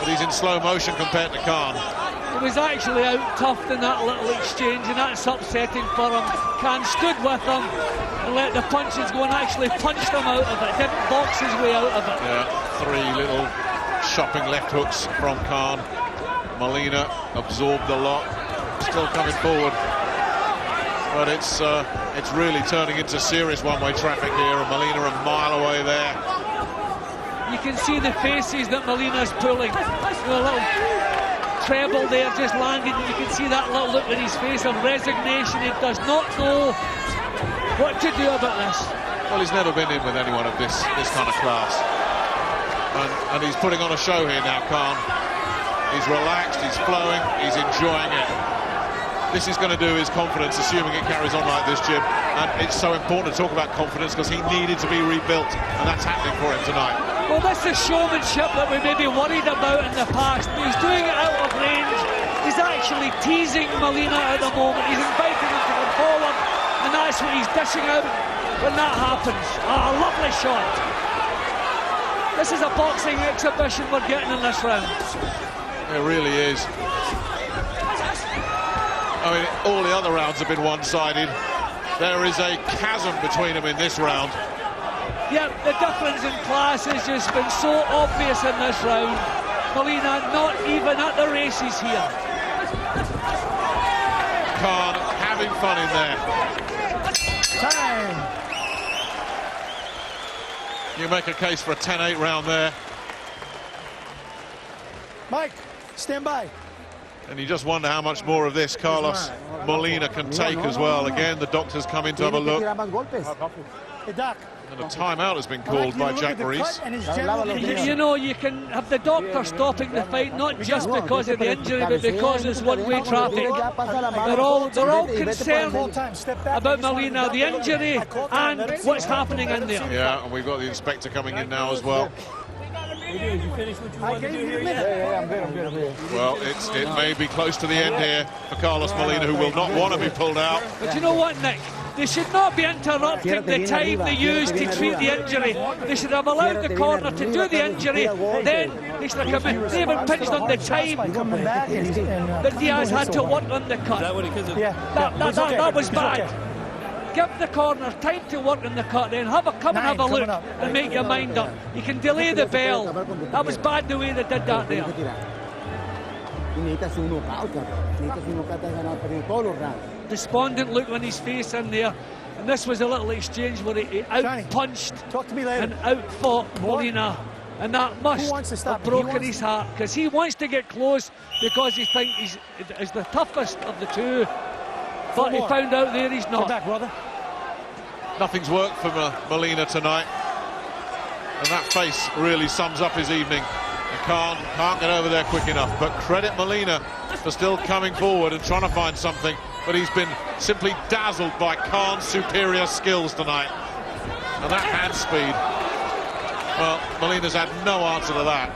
but he's in slow motion compared to Khan. He was actually out-toughed in that little exchange, and that's upsetting for him. Khan stood with him and let the punches go and actually punched him out of it, didn't box his way out of it. Yeah, 3 little shopping left hooks from Khan. Molina absorbed a lot, still coming forward. But it's really turning into serious one-way traffic here, and Molina a mile away there. You can see the faces that Molina's pulling. A little treble there just landed, and you can see that little look in his face of resignation. He does not know what to do about this. Well, he's never been in with anyone of this kind of class. And he's putting on a show here now, Khan. He's relaxed, he's flowing, he's enjoying it. This is going to do his confidence, assuming it carries on like this, Jim. And it's so important to talk about confidence because he needed to be rebuilt, and that's happening for him tonight. Well, that's the showmanship that we may be worried about in the past. He's doing it out of range. He's actually teasing Molina at the moment. He's inviting him to come forward, and that's what he's dishing out when that happens. A lovely shot. This is a boxing exhibition we're getting in this round. It really is. I mean, all the other rounds have been one-sided. There is a chasm between them in this round. Yep, the difference in class has just been so obvious in this round. Molina not even at the races here. Khan having fun in there. Time. You make a case for a 10-8 round there. Mike, stand by. And you just wonder how much more of this Carlos Molina can take as well. Again, the doctors come in to have a look. Hey, Doc. And a timeout has been called by Jack Maurice. You know, you can have the doctor stopping the fight not just because of the injury, but because it's one-way traffic. They're all concerned about Molina, the injury, and what's happening in there. Yeah, and we've got the inspector coming in now as well. Did you finish what you wanted to do here yet? Yeah, I'm good. Well, it may be close to the end here for Carlos Molina, who will not want to be pulled out. But you know what, Nick? They should not be interrupting the time they use to treat the injury. They should have allowed the corner to do the injury, then they should have come in. They haven't pinched on the time that Diaz had to work on the cut. That was bad. Give the corner time to work on the cut, then come and have a look and make your mind up. You can delay the bell. That was bad the way they did that there. Despondent look on his face in there, and this was a little exchange where he out-punched and out-fought Molina, and that must have broken his heart, because he wants to get close because he thinks he's the toughest of the two, but he found out there he's not. Get back, brother. Nothing's worked for Molina tonight, and that face really sums up his evening. And can't get over there quick enough, but credit Molina for still coming forward and trying to find something, but he's been simply dazzled by Khan's superior skills tonight. And that hand speed, well, Molina's had no answer to that.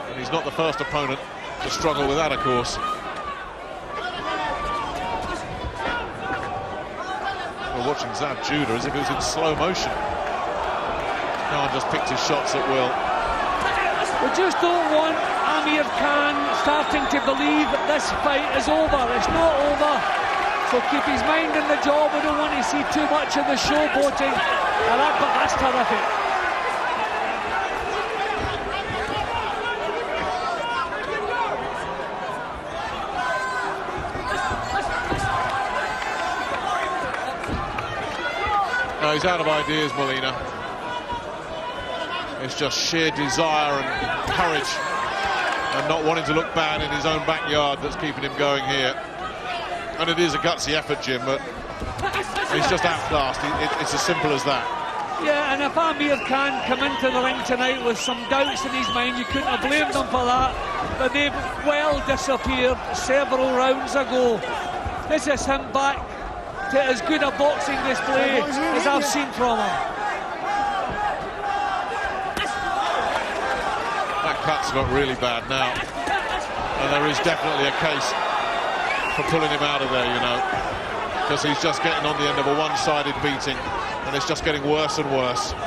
And he's not the first opponent to struggle with that, of course. We're watching Zab Judah as if it was in slow motion. Khan just picked his shots at will. We just don't want Amir Khan starting to believe that this fight is over. It's not over. So keep his mind on the job. We don't want to see too much of the showboating. But that's terrific. No, he's out of ideas, Molina. It's just sheer desire and courage and not wanting to look bad in his own backyard that's keeping him going here. And it is a gutsy effort, Jim, but he's just outclassed. It's as simple as that. Yeah, and if Amir Khan come into the ring tonight with some doubts in his mind, you couldn't have blamed him for that. But they've well disappeared several rounds ago. This is him back to as good a boxing display as I've seen from him. That cut's got really bad now, and there is definitely a case for pulling him out of there, you know, because he's just getting on the end of a one-sided beating, and it's just getting worse and worse.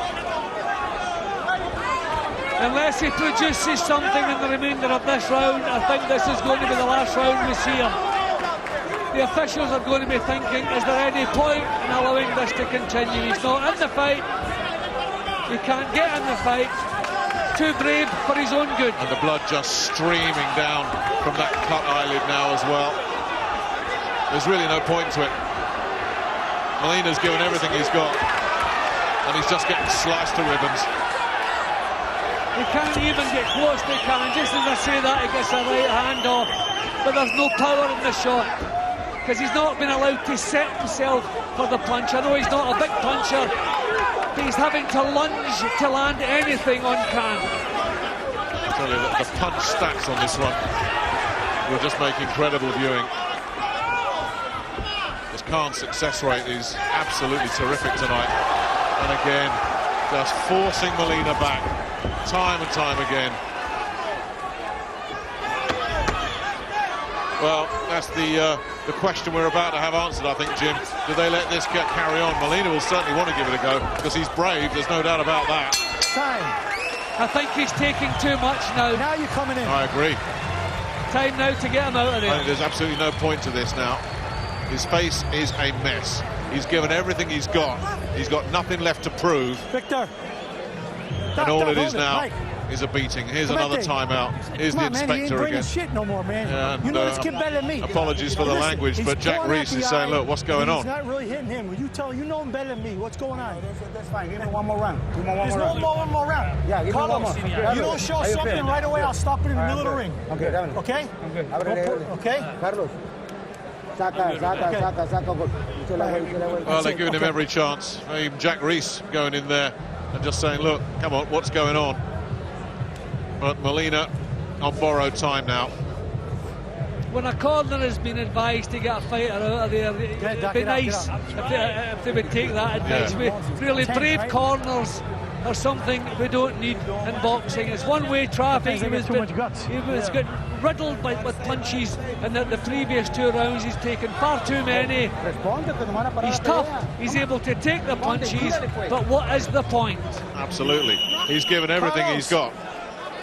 Unless he produces something in the remainder of this round, I think this is going to be the last round we see him. The officials are going to be thinking, is there any point in allowing this to continue? He's not in the fight. He can't get in the fight. Too brave for his own good. And the blood just streaming down from that cut eyelid now as well. There's really no point to it. Molina's given everything he's got, and he's just getting sliced to ribbons. He can't even get close to Khan. Just as I say that, he gets a right hand off, but there's no power in the shot, because he's not been allowed to set himself for the punch. I know he's not a big puncher, but he's having to lunge to land anything on Khan. I tell you that the punch stats on this one will just make incredible viewing. This Khan's success rate is absolutely terrific tonight. And again, just forcing Molina back time and time again. Well, that's the question we're about to have answered, I think, Jim. Do they let this carry on? Molina will certainly want to give it a go, because he's brave, there's no doubt about that. Time. I think he's taking too much now. Now you're coming in. I agree. Time now to get him out of I there. think there's absolutely no point to this now. His face is a mess. He's given everything he's got. He's got nothing left to prove. Victor. And all it is now is a beating. Here's another timeout. Here's the inspector again. Shit no more, man. And, you know this kid better than me. Apologies for the language, but Jack Reese is saying, look, what's going on? He's not really hitting him. You know him better than me. What's going on? That's fine. Give me one more round. Give me one There's one more round. Yeah, give me one more. You don't show something right away, I'll stop it in the middle of the ring. Okay, okay? I'm good. Okay? Carlos. Well, they're giving him every chance. Even Jack Reese going in there and just saying, look, come on, what's going on? But Molina on borrowed time now. When a corner has been advised to get a fighter out of there, it'd be nice if they would take that advice. Yeah. Really brave corners are something we don't need in boxing. It's one-way traffic. He was getting riddled with punches in the previous 2 rounds. He's taken far too many. He's tough. He's able to take the punches, but what is the point? Absolutely. He's given everything he's got.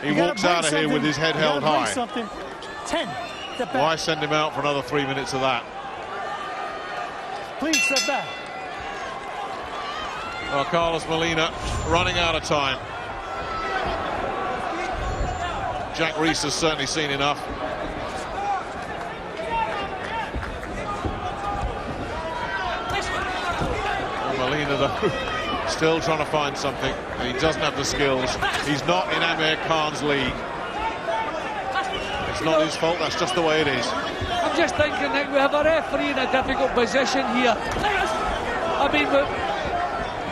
He walks out of here with his head held high. 10. Why send him out for another 3 minutes of that? Please step back. Well, Carlos Molina running out of time. Jack Reese has certainly seen enough. Well, Molina, though, still trying to find something. He doesn't have the skills. He's not in Amir Khan's league. It's not his fault, that's just the way it is. I'm just thinking that we have a referee in a difficult position here. I mean,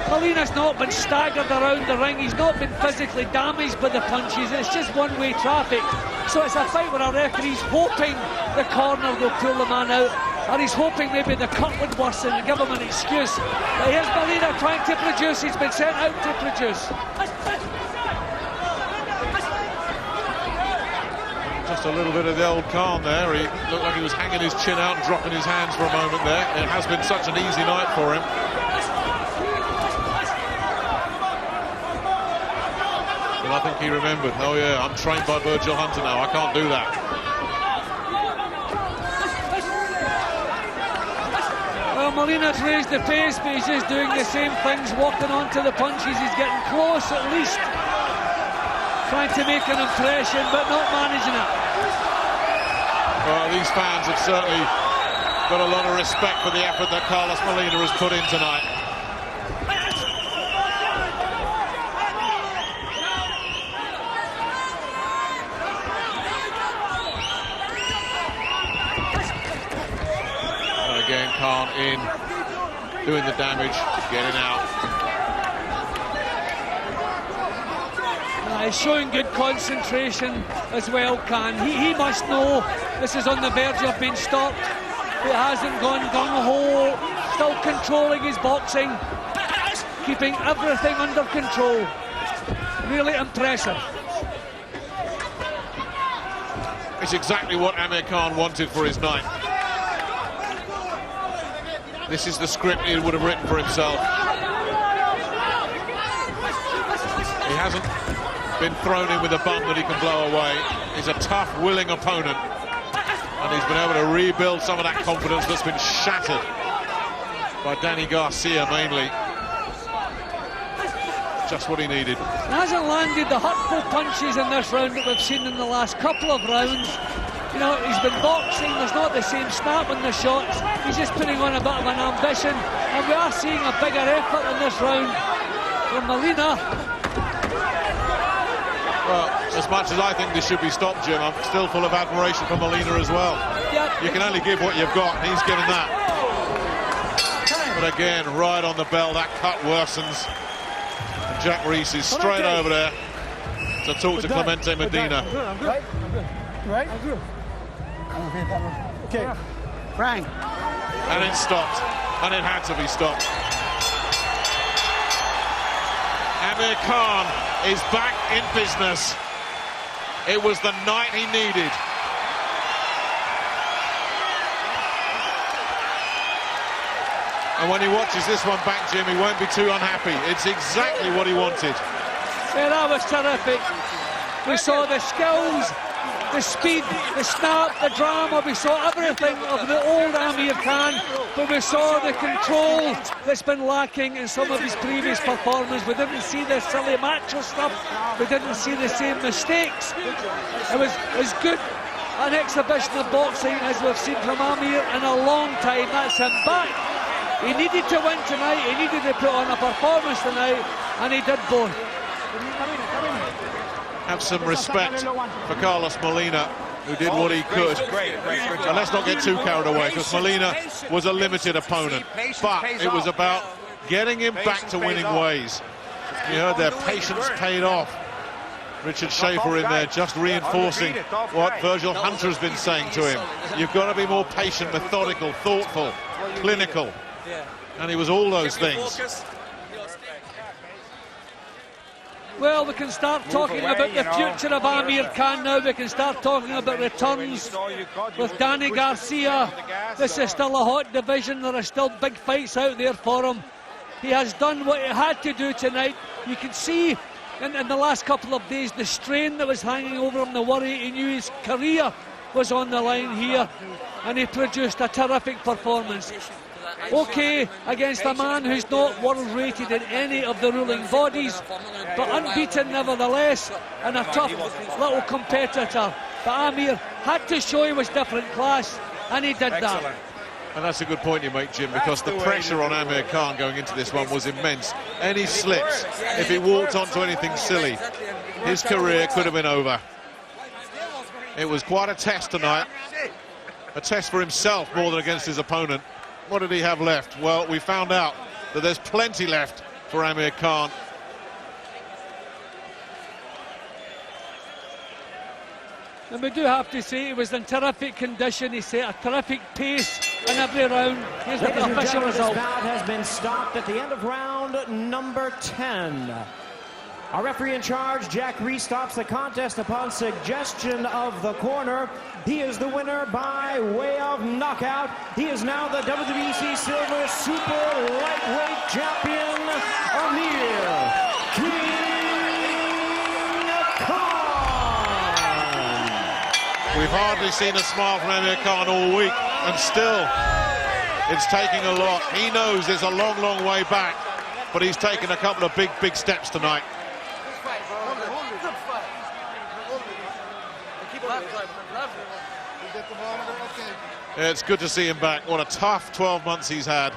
Molina's not been staggered around the ring. He's not been physically damaged by the punches. It's just one-way traffic. So it's a fight where a referee's hoping the corner will pull the man out, or he's hoping maybe the cut would worsen and give him an excuse. But here's Molina trying to produce. He's been sent out to produce. Just a little bit of the old Khan there. He looked like he was hanging his chin out and dropping his hands for a moment there. It has been such an easy night for him. But I think he remembered, oh yeah, I'm trained by Virgil Hunter now, I can't do that. Well, Molina's raised the pace, but he's just doing the same things, walking onto the punches. He's getting close at least, trying to make an impression, but not managing it. Well, these fans have certainly got a lot of respect for the effort that Carlos Molina has put in tonight. And again, Khan in, doing the damage, getting out. He's showing good concentration as well, Khan. He must know this is on the verge of being stopped. It hasn't gone gung-ho, still controlling his boxing, keeping everything under control. Really impressive. It's exactly what Amir Khan wanted for his night. This is the script he would have written for himself. He hasn't been thrown in with a bum that he can blow away. He's a tough, willing opponent. And he's been able to rebuild some of that confidence that's been shattered by Danny Garcia, mainly. Just what he needed. He hasn't landed the hurtful punches in this round that we've seen in the last couple of rounds. You know, he's been boxing, there's not the same snap in the shots. He's just putting on a bit of an ambition. And we are seeing a bigger effort in this round from Molina. Well, as much as I think this should be stopped, Jim, I'm still full of admiration for Molina as well. Yep. You can only give what you've got, and he's given that. But again, right on the bell, that cut worsens. And Jack Reese is straight over there to talk to Clemente Medina. I'm good. Right? I'm good. Okay. Frank. And it stopped, and it had to be stopped. Amir Khan is back in business. It was the night he needed. And when he watches this one back, Jim, he won't be too unhappy. It's exactly what he wanted. Yeah, that was terrific. We saw the skills, the speed, the snap, the drama. We saw everything of the old Amir Khan, but we saw the control that's been lacking in some of his previous performances. We didn't see the silly macho stuff. We didn't see the same mistakes. It was as good an exhibition of boxing as we've seen from Amir in a long time. That's him back. He needed to win tonight. He needed to put on a performance tonight, and he did both. Have some respect for Carlos Molina, who did what he could. And let's not get too carried away, because Molina was a limited opponent. But it was about getting him back to winning ways. You heard their patience paid off. Richard Schaefer in there just reinforcing what Virgil Hunter has been saying to him. You've got to be more patient, methodical, thoughtful, clinical. And he was all those things. Well, we can start talking about the future of Amir Khan now. We can start talking about returns with Danny Garcia. This is still a hot division. There are still big fights out there for him. He has done what he had to do tonight. You can see in the last couple of days the strain that was hanging over him, the worry. He knew his career was on the line here, and he produced a terrific performance. Okay, against a man who's not world rated in any of the ruling bodies, but unbeaten nevertheless, and a tough little competitor. But Amir had to show he was different class, and he did that. And that's a good point you make, Jim, because the pressure on Amir Khan going into this one was immense. Any slips, if he walked onto anything silly, his career could have been over. It was quite a test tonight, a test for himself more than against his opponent. What did he have left? Well, we found out that there's plenty left for Amir Khan. And we do have to say he was in terrific condition. He set a terrific pace in every round. Here's the official result. This bout has been stopped at the end of round number 10. Our referee in charge, Jack Reese, stops the contest upon suggestion of the corner. He is the winner by way of knockout. He is now the WBC Silver Super Lightweight Champion, Amir King Khan. We've hardly seen a smile from Amir Khan all week, and still, it's taking a lot. He knows there's a long, long way back, but he's taken a couple of big, big steps tonight. It's good to see him back. What a tough 12 months he's had.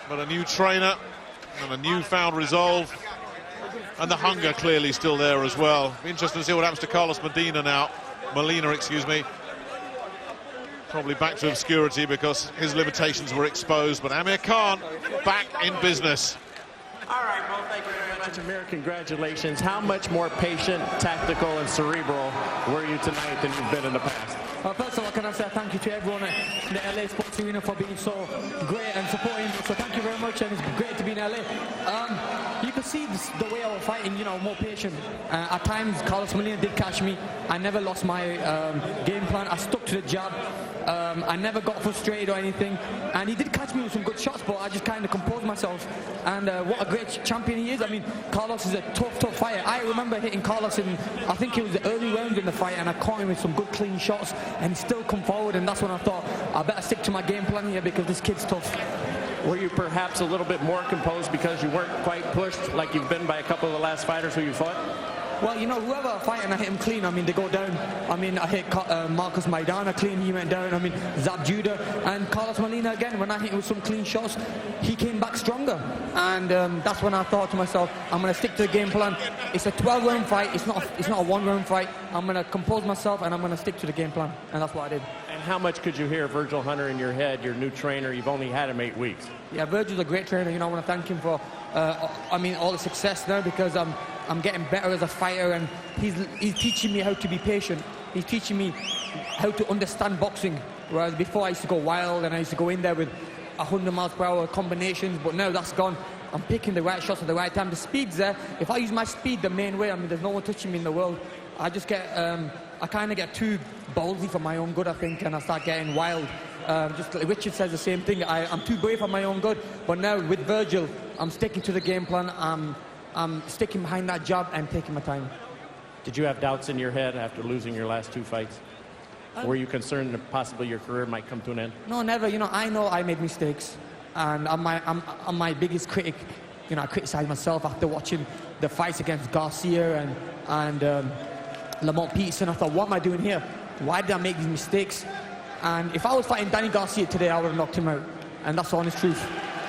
But a new trainer and a newfound resolve. And the hunger clearly still there as well. Interesting to see what happens to Carlos Molina, excuse me. Probably back to obscurity because his limitations were exposed. But Amir Khan back in business. All right, well, thank you very much, Amir. Congratulations. How much more patient, tactical, and cerebral were you tonight than you've been in the past? First of all, can I say thank you to everyone at the LA Sports Sports Arena for being so great and supporting. So thank you very much, and it's great to be in LA. You can see the way I was fighting, you know, more patient. At times, Carlos Molina did catch me. I never lost my game plan. I stuck to the jab. I never got frustrated or anything. And he did catch me with some good shots, but I just kind of composed myself. And what a great champion he is. I mean, Carlos is a tough fighter. I remember hitting Carlos in, I think it was the early rounds in the fight, and I caught him with some good clean shots, and he still come forward, and that's when I thought, I better stick to my game plan here because this kid's tough. Were you perhaps a little bit more composed because you weren't quite pushed like you've been by a couple of the last fighters who you fought? Well, you know, whoever I fight and I hit him clean, I mean, they go down. I mean, I hit Marcus Maidana clean, he went down. I mean, Zab Judah and Carlos Molina again, when I hit him with some clean shots, he came back stronger. And that's when I thought to myself, I'm going to stick to the game plan. It's a 12-round fight, it's not a one-round fight. I'm going to compose myself and I'm going to stick to the game plan. And that's what I did. And how much could you hear Virgil Hunter in your head, your new trainer? You've only had him 8 weeks. Yeah, Virgil's a great trainer. You know, I want to thank him for, I mean, all the success now, because I'm getting better as a fighter, and he's teaching me how to be patient. He's teaching me how to understand boxing. Whereas before I used to go wild and I used to go in there with 100 miles per hour combinations, but now that's gone. I'm picking the right shots at the right time. The speed's there. If I use my speed the main way, I mean, there's no one touching me in the world. I just get, I kind of get too ballsy for my own good, I think, and I start getting wild. Just like Richard says the same thing. I'm too brave for my own good. But now with Virgil, I'm sticking to the game plan. I'm sticking behind that jab and taking my time. Did you have doubts in your head after losing your last 2 fights? Were you concerned that possibly your career might come to an end? No, never. You know I made mistakes, and I'm my biggest critic. You know, I criticize myself after watching the fights against Garcia and Lamont Peterson. I thought, what am I doing here? Why did I make these mistakes? And if I was fighting Danny Garcia today, I would have knocked him out. And that's the honest truth.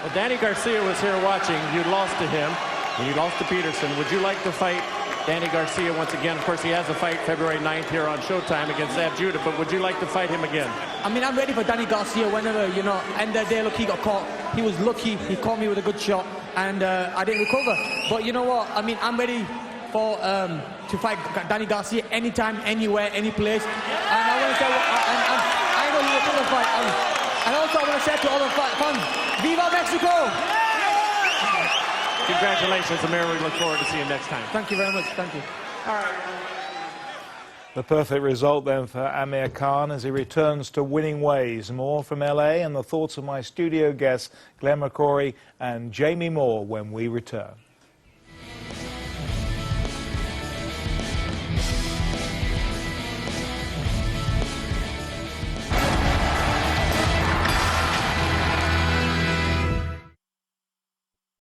Well, Danny Garcia was here watching. You lost to him, and you lost to Peterson. Would you like to fight Danny Garcia once again? Of course, he has a fight February 9th here on Showtime against Zab Judah, but would you like to fight him again? I mean, I'm ready for Danny Garcia whenever, you know, end of the day, look, he got caught. He was lucky. He caught me with a good shot, and I didn't recover. But you know what? I mean, I'm ready for to fight Danny Garcia anytime, anywhere, any place. And I want to say, I know he will put a fight. And also, I want to say to all the fans, Viva Mexico! Congratulations, Amir. We look forward to seeing you next time. Thank you very much. Thank you. All right. The perfect result then for Amir Khan as he returns to winning ways. More from LA and the thoughts of my studio guests Glenn McCrory and Jamie Moore when we return.